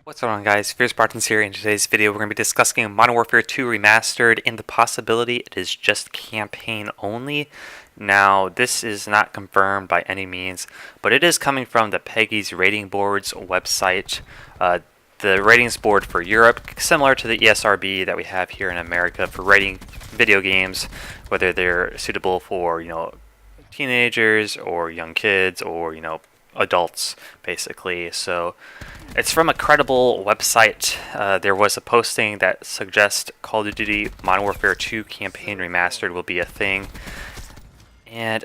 What's going on, guys? Fierce Spartans here. In today's video, we're going to be discussing Modern Warfare 2 Remastered and the possibility it is just campaign only. Now, this is not confirmed by any means, but it is coming from the Peggy's Rating Board's website. The ratings board for Europe, similar to the ESRB that we have here in America for rating video games, whether they're suitable for, teenagers or young kids or, adults, basically. So it's from a credible website. There was a posting that suggests Call of Duty Modern Warfare 2 Campaign Remastered will be a thing. And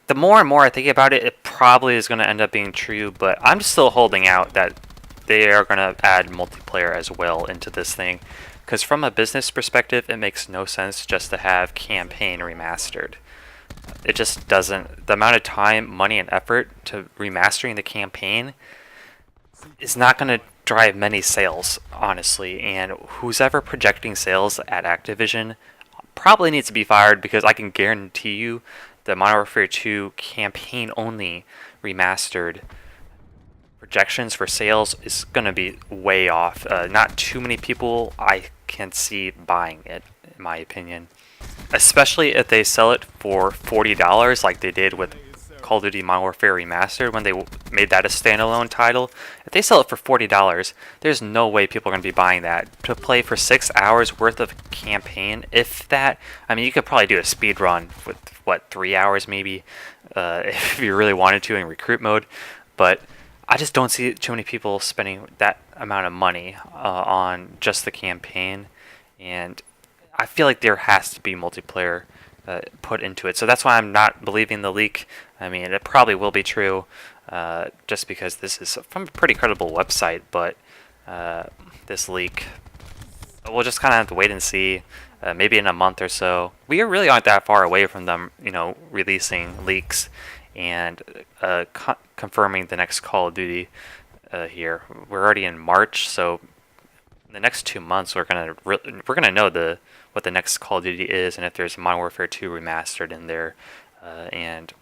the more and more I think about it, it probably is going to end up being true, but I'm still holding out that they are going to add multiplayer as well into this thing. Because from a business perspective, it makes no sense just to have campaign remastered. It just doesn't. The amount of time, money, and effort to remastering the campaign is not going to drive many sales, honestly. And who's ever projecting sales at Activision probably needs to be fired, because I can guarantee you the Modern Warfare 2 campaign only remastered projections for sales is going to be way off. Not too many people I can see buying it, in my opinion. Especially if they sell it for $40 like they did with Call of Duty Modern Warfare Remastered when they made that a standalone title. If they sell it for $40, there's no way people are going to be buying that. To play for 6 hours worth of campaign, if that, I mean, you could probably do a speed run with, what, 3 hours maybe, if you really wanted to in recruit mode. But I just don't see too many people spending that amount of money on just the campaign. And I feel like there has to be multiplayer put into it. So that's why I'm not believing the leak. I mean, it probably will be true, just because this is from a pretty credible website, but this leak, we'll just kind of have to wait and see. Maybe in a month or so. We really aren't that far away from them, releasing leaks and confirming the next Call of Duty here. We're already in March, so in the next 2 months we're gonna know what the next Call of Duty is, and if there's Modern Warfare 2 Remastered in there, and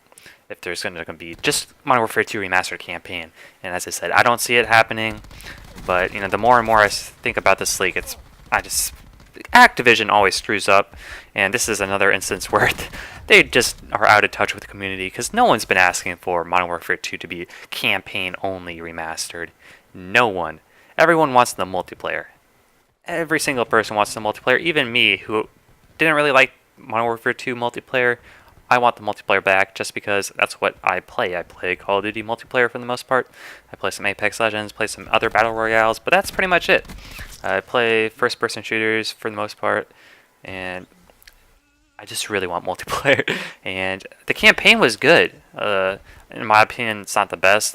if there's going to be just Modern Warfare 2 Remastered campaign. And as I said, I don't see it happening, but the more and more I think about this leak, Activision always screws up, and this is another instance where they just are out of touch with the community, because no one's been asking for Modern Warfare 2 to be campaign only remastered. No one. Everyone wants the multiplayer. Every single person wants the multiplayer, even me, who didn't really like Modern Warfare 2 multiplayer. I want the multiplayer back just because that's what I play. I play Call of Duty multiplayer for the most part. I play some Apex Legends, play some other Battle Royales, but that's pretty much it. I play first-person shooters for the most part, and I just really want multiplayer. And the campaign was good. In my opinion, it's not the best.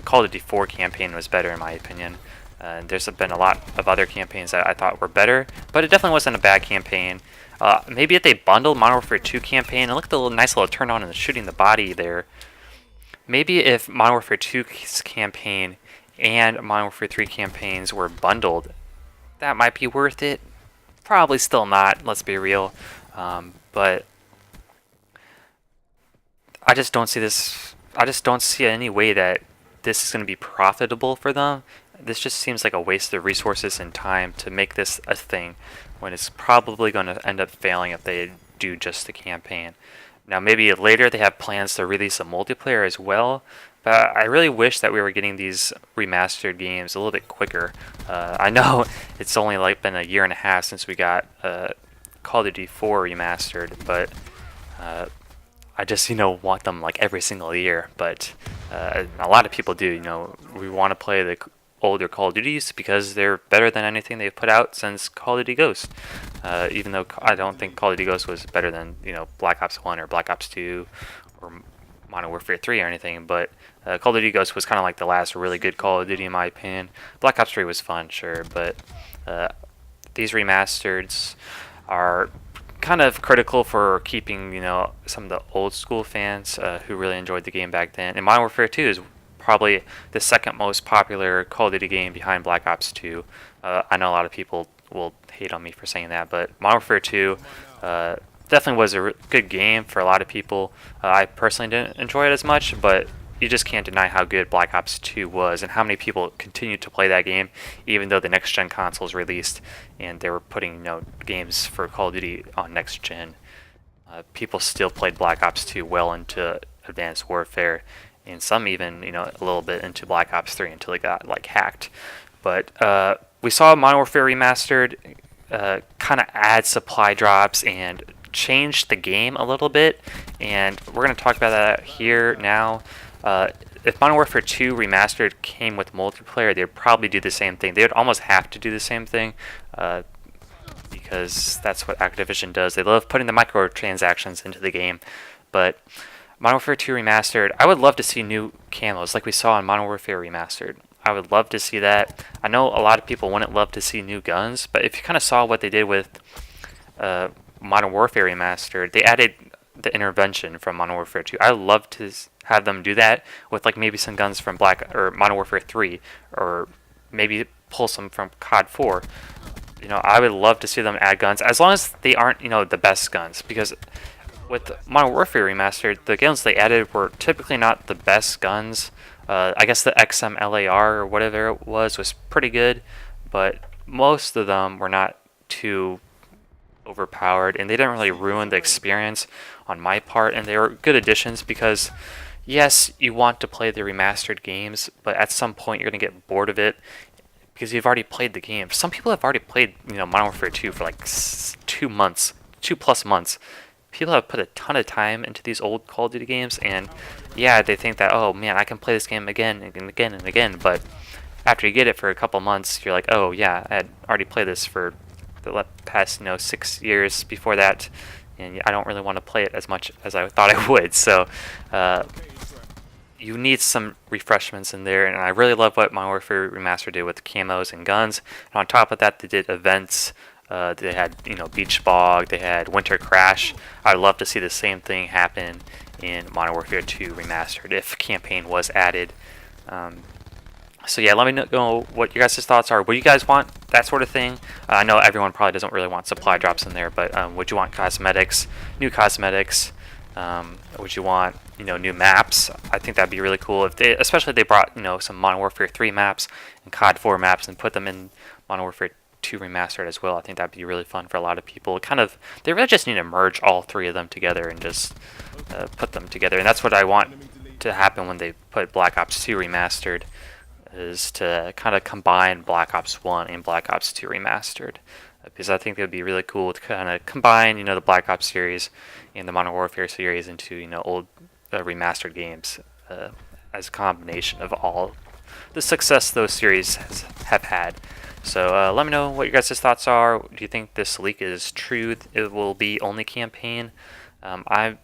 Call of Duty 4 campaign was better, in my opinion. There's been a lot of other campaigns that I thought were better, but it definitely wasn't a bad campaign. Maybe if they bundled Modern Warfare 2 campaign, and look at the nice little turn on and shooting the body there. Maybe if Modern Warfare 2's campaign and Modern Warfare 3 campaigns were bundled, that might be worth it. Probably still not, let's be real. But I just don't see this. I just don't see any way that this is going to be profitable for them. This just seems like a waste of resources and time to make this a thing, when it's probably going to end up failing if they do just the campaign. Now, maybe later they have plans to release a multiplayer as well, but I really wish that we were getting these remastered games a little bit quicker. I know it's only been a year and a half since we got Call of Duty 4 Remastered, but I just want them like every single year. But a lot of people do. We want to play the older Call of Duties because they're better than anything they've put out since Call of Duty Ghost. Even though I don't think Call of Duty Ghost was better than Black Ops 1 or Black Ops 2 or Modern Warfare 3 or anything, but Call of Duty Ghost was kind of like the last really good Call of Duty in my opinion. Black Ops 3 was fun, sure, but these remasters are kind of critical for keeping some of the old school fans who really enjoyed the game back then. And Modern Warfare 2 is probably the second most popular Call of Duty game behind Black Ops 2. I know a lot of people will hate on me for saying that, but Modern Warfare 2 definitely was a good game for a lot of people. I personally didn't enjoy it as much, but you just can't deny how good Black Ops 2 was and how many people continued to play that game even though the next gen consoles released and they were putting games for Call of Duty on next gen. People still played Black Ops 2 well into Advanced Warfare, and some even a little bit into Black Ops 3 until it got hacked. But we saw Modern Warfare Remastered kind of add supply drops and change the game a little bit, and we're going to talk about that here now. If Modern Warfare 2 Remastered came with multiplayer, they'd probably do the same thing. They would almost have to do the same thing because that's what Activision does. They love putting the microtransactions into the game. But Modern Warfare 2 Remastered, I would love to see new camos like we saw in Modern Warfare Remastered. I would love to see that. I know a lot of people wouldn't love to see new guns, but if you kind of saw what they did with Modern Warfare Remastered, they added the intervention from Modern Warfare 2. I would love to have them do that with maybe some guns from Modern Warfare 3, or maybe pull some from COD 4. I would love to see them add guns as long as they aren't the best guns, because with Modern Warfare Remastered, the guns they added were typically not the best guns. I guess the XMLAR or whatever it was pretty good, but most of them were not too overpowered, and they didn't really ruin the experience on my part, and they were good additions because yes, you want to play the remastered games, but at some point you're going to get bored of it because you've already played the game. Some people have already played Modern Warfare 2 for 2 months, 2+ months. People have put a ton of time into these old Call of Duty games, and yeah, they think that, oh man, I can play this game again and again and again, but after you get it for a couple months, you're like, oh yeah, I had already played this for the past 6 years before that, and I don't really want to play it as much as I thought I would. So you need some refreshments in there, and I really love what Modern Warfare Remastered did with camos and guns. And on top of that, they did events. They had Beach Bog, they had Winter Crash. I'd love to see the same thing happen in Modern Warfare 2 Remastered if campaign was added. So yeah, let me know what your guys' thoughts are. Would you guys want that sort of thing? I know everyone probably doesn't really want supply drops in there, but would you want cosmetics, new cosmetics? Would you want new maps? I think that'd be really cool especially if they brought some Modern Warfare 3 maps and COD 4 maps and put them in Modern Warfare 2 Remastered as well. I think that'd be really fun for a lot of people. They really just need to merge all three of them together and just put them together, and that's what I want to happen when they put Black Ops 2 Remastered, is to kind of combine Black Ops 1 and Black Ops 2 Remastered, because I think it would be really cool to kind of combine the Black Ops series and the Modern Warfare series into old remastered games as a combination of all the success those series have had. So let me know what your guys' thoughts are. Do you think this leak is true? It will be only campaign. I'm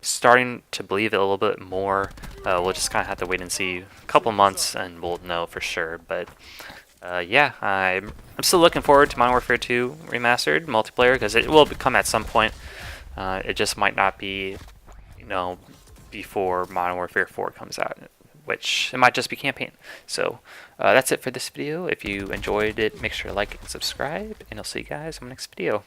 starting to believe it a little bit more. We'll just kind of have to wait and see a couple months and we'll know for sure. But yeah, I'm still looking forward to Modern Warfare 2 Remastered multiplayer, because it will come at some point. It just might not be before Modern Warfare 4 comes out, which it might just be campaign. So that's it for this video. If you enjoyed it, make sure to like and subscribe, and I'll see you guys in the next video.